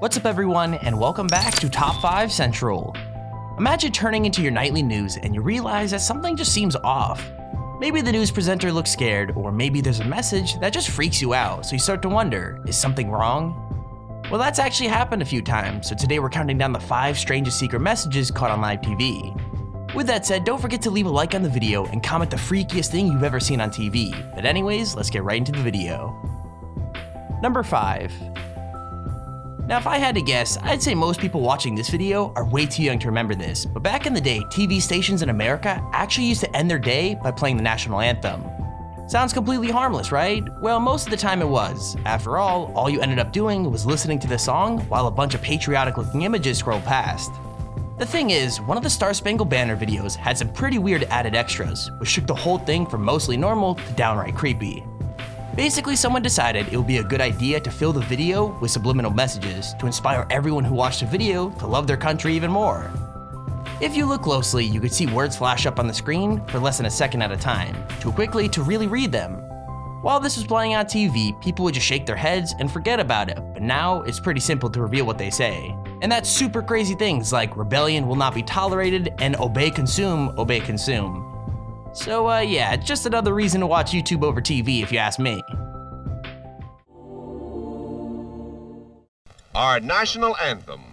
What's up everyone, and welcome back to Top 5 Central. Imagine turning into your nightly news and you realize that something just seems off. Maybe the news presenter looks scared, or maybe there's a message that just freaks you out, so you start to wonder, is something wrong? Well, that's actually happened a few times, so today we're counting down the 5 strangest secret messages caught on live TV. With that said, don't forget to leave a like on the video and comment the freakiest thing you've ever seen on TV. But anyways, let's get right into the video. Number 5. Now if I had to guess, I'd say most people watching this video are way too young to remember this, but back in the day, TV stations in America actually used to end their day by playing the national anthem. Sounds completely harmless, right? Well, most of the time it was. After all you ended up doing was listening to the song while a bunch of patriotic looking images scrolled past. The thing is, one of the Star Spangled Banner videos had some pretty weird added extras, which shook the whole thing from mostly normal to downright creepy. Basically, someone decided it would be a good idea to fill the video with subliminal messages to inspire everyone who watched the video to love their country even more. If you look closely, you could see words flash up on the screen for less than a second at a time, too quickly to really read them. While this was playing on TV, people would just shake their heads and forget about it, but now it's pretty simple to reveal what they say. And that's super crazy things like rebellion will not be tolerated and obey, consume, obey, consume. So yeah, just another reason to watch YouTube over TV if you ask me. Our national anthem.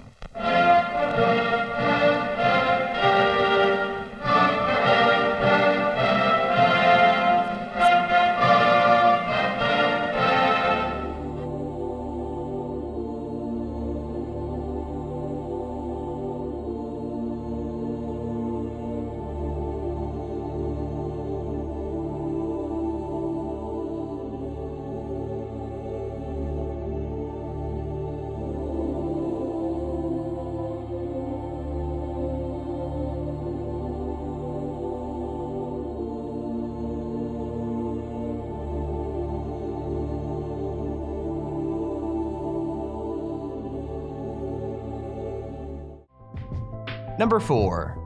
Number 4.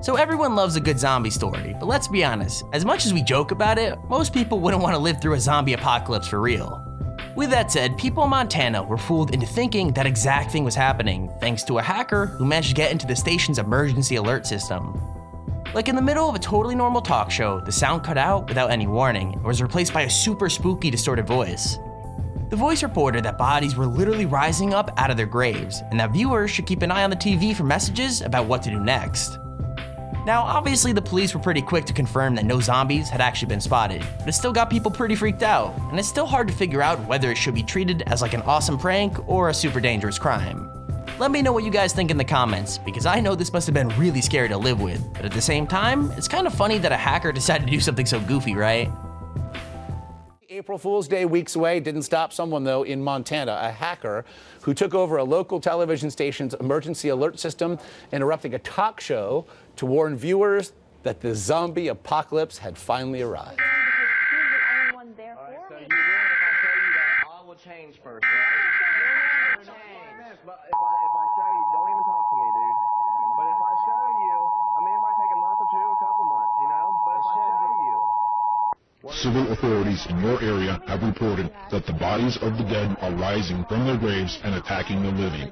So everyone loves a good zombie story, but let's be honest, as much as we joke about it, most people wouldn't want to live through a zombie apocalypse for real. With that said, people in Montana were fooled into thinking that exact thing was happening thanks to a hacker who managed to get into the station's emergency alert system. Like in the middle of a totally normal talk show, the sound cut out without any warning and was replaced by a super spooky distorted voice. The voice reported that bodies were literally rising up out of their graves, and that viewers should keep an eye on the TV for messages about what to do next. Now, obviously the police were pretty quick to confirm that no zombies had actually been spotted, but it still got people pretty freaked out, and it's still hard to figure out whether it should be treated as like an awesome prank or a super dangerous crime. Let me know what you guys think in the comments, because I know this must have been really scary to live with, but at the same time, it's kind of funny that a hacker decided to do something so goofy, right? April Fool's Day weeks away didn't stop someone, though, in Montana, a hacker who took over a local television station's emergency alert system, interrupting a talk show to warn viewers that the zombie apocalypse had finally arrived. All right, so you will if I tell you that all will change first, right? But if I show you, don't even talk to me, dude. But if I show you, I mean, it might take a month or two, a couple months, you know? But if I show you... Civil authorities in your area have reported that the bodies of the dead are rising from their graves and attacking the living.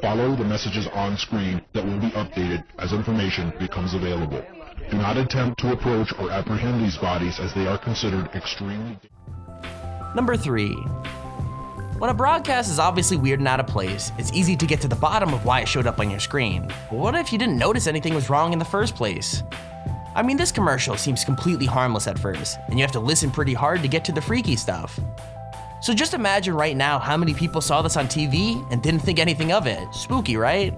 Follow the messages on screen that will be updated as information becomes available. Do not attempt to approach or apprehend these bodies as they are considered extremely... Number 3. When a broadcast is obviously weird and out of place, it's easy to get to the bottom of why it showed up on your screen. But what if you didn't notice anything was wrong in the first place? I mean, this commercial seems completely harmless at first, and you have to listen pretty hard to get to the freaky stuff. So just imagine right now how many people saw this on TV and didn't think anything of it. Spooky, right?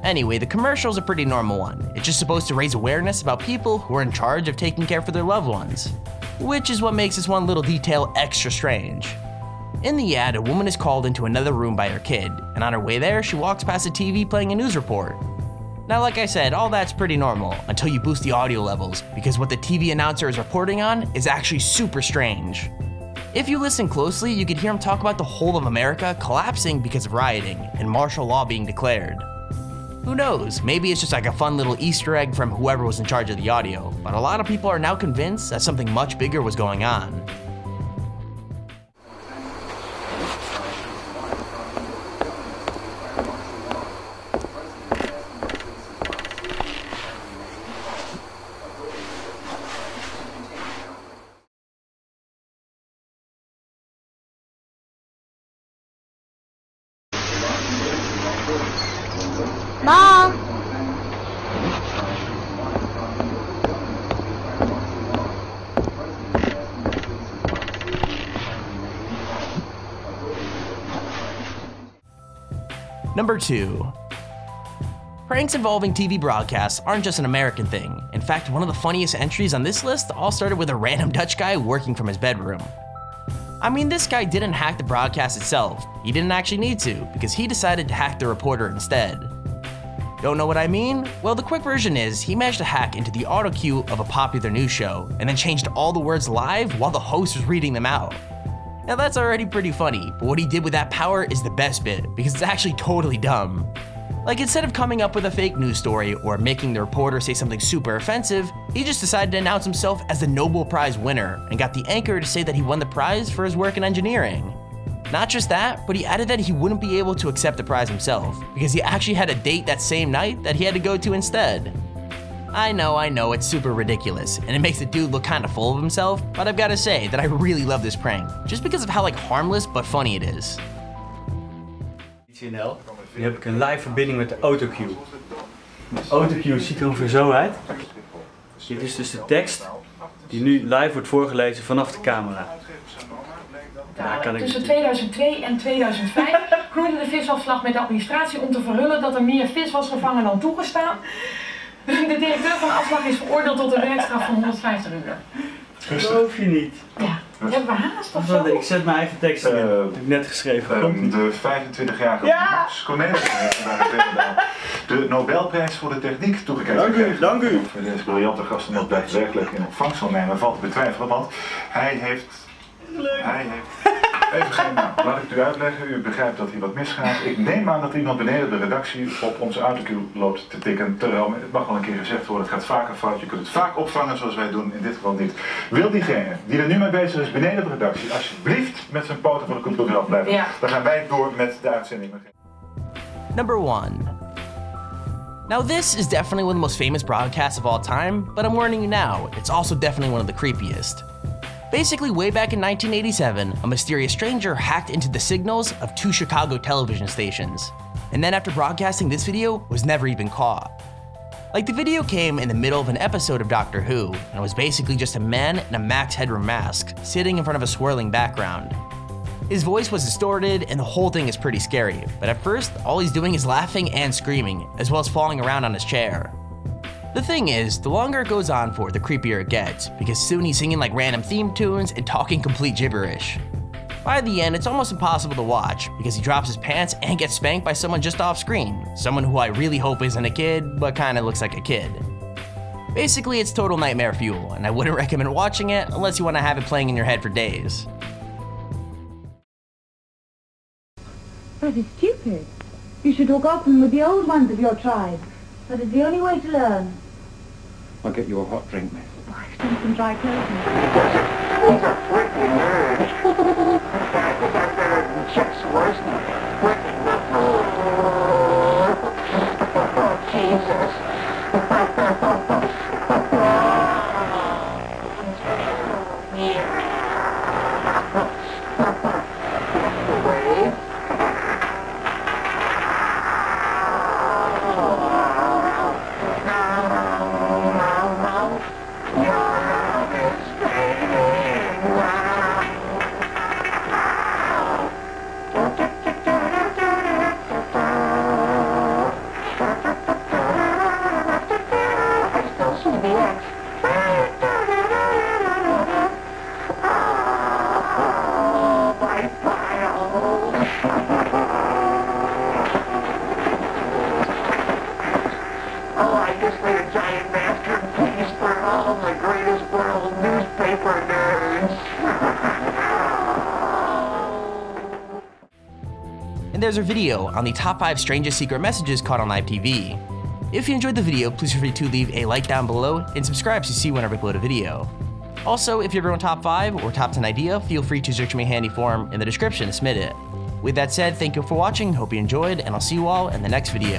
Anyway, the commercial's a pretty normal one. It's just supposed to raise awareness about people who are in charge of taking care for their loved ones. Which is what makes this one little detail extra strange. In the ad, a woman is called into another room by her kid, and on her way there, she walks past a TV playing a news report. Now, like I said, all that's pretty normal until you boost the audio levels, because what the TV announcer is reporting on is actually super strange. If you listen closely, you could hear him talk about the whole of America collapsing because of rioting and martial law being declared. Who knows, maybe it's just like a fun little Easter egg from whoever was in charge of the audio, but a lot of people are now convinced that something much bigger was going on. Mom! Number 2. Pranks involving TV broadcasts aren't just an American thing. In fact, one of the funniest entries on this list all started with a random Dutch guy working from his bedroom. I mean, this guy didn't hack the broadcast itself. He didn't actually need to, because he decided to hack the reporter instead. Don't know what I mean? Well, the quick version is, he managed to hack into the auto cue of a popular news show, and then changed all the words live while the host was reading them out. Now that's already pretty funny, but what he did with that power is the best bit, because it's actually totally dumb. Like, instead of coming up with a fake news story or making the reporter say something super offensive, he just decided to announce himself as the Nobel Prize winner and got the anchor to say that he won the prize for his work in engineering. Not just that, but he added that he wouldn't be able to accept the prize himself, because he actually had a date that same night that he had to go to instead. I know, it's super ridiculous, and it makes the dude look kinda full of himself, but I've gotta say that I really love this prank, just because of how harmless but funny it is. Nu heb ik een live verbinding met de autocue. De autocue ziet er ongeveer zo uit. Dit is dus de tekst die nu live wordt voorgelezen vanaf de camera. Tussen 2002 en 2005 groeide de visafslag met de administratie om te verhullen dat er meer vis was gevangen dan toegestaan. De directeur van de afslag is veroordeeld tot een werkstraf van 150 uur. Dat geloof je niet. Ja, hebben we haast of zo? Ik zet mijn eigen tekst in. Dat heb ik net geschreven. De 25-jarige Max Cornelis heeft vandaag inderdaad de Nobelprijs voor de techniek toegekend. Dank u. Deze briljante gast nog daadwerkelijk in ontvangst zal nemen valt te betwijfelen, want hij heeft... Even geen naam. Laat ik het u uitleggen. U begrijpt dat hier wat misgaat. Ik neem aan dat iemand beneden de redactie op onze autocue loopt te tikken. Terwijl, het mag wel een keer gezegd worden, het gaat vaker fout. Je kunt het vaak opvangen zoals wij doen, in dit geval niet. Wil diegene die er nu mee bezig is beneden de redactie alsjeblieft met zijn poten van de computer afblijven? Ja. Dan gaan wij door met de uitzending. Number 1. Now this is definitely one of the most famous broadcasts of all time, but I'm warning you now, it's also definitely one of the creepiest. Basically, way back in 1987, a mysterious stranger hacked into the signals of 2 Chicago television stations, and then after broadcasting this video, was never even caught. Like, the video came in the middle of an episode of Doctor Who, and it was basically just a man in a Max Headroom mask, sitting in front of a swirling background. His voice was distorted, and the whole thing is pretty scary, but at first, all he's doing is laughing and screaming, as well as falling around on his chair. The thing is, the longer it goes on for, the creepier it gets, because soon he's singing random theme tunes and talking complete gibberish. By the end, it's almost impossible to watch, because he drops his pants and gets spanked by someone just off screen, someone who I really hope isn't a kid, but kinda looks like a kid. Basically, it's total nightmare fuel, and I wouldn't recommend watching it unless you want to have it playing in your head for days. That is stupid. You should talk often with the old ones of your tribe. That is the only way to learn. I'll get you a hot drink, miss. I've done some dry clothing. He's a freaking nerd. Checks worse than freaking Jesus. And there's our video on the top 5 strangest secret messages caught on live TV. If you enjoyed the video, please feel free to leave a like down below and subscribe to see whenever I upload a video. Also, if you have your own top 5 or top 10 idea, feel free to search my handy form in the description to submit it. With that said, thank you for watching, hope you enjoyed, and I'll see you all in the next video.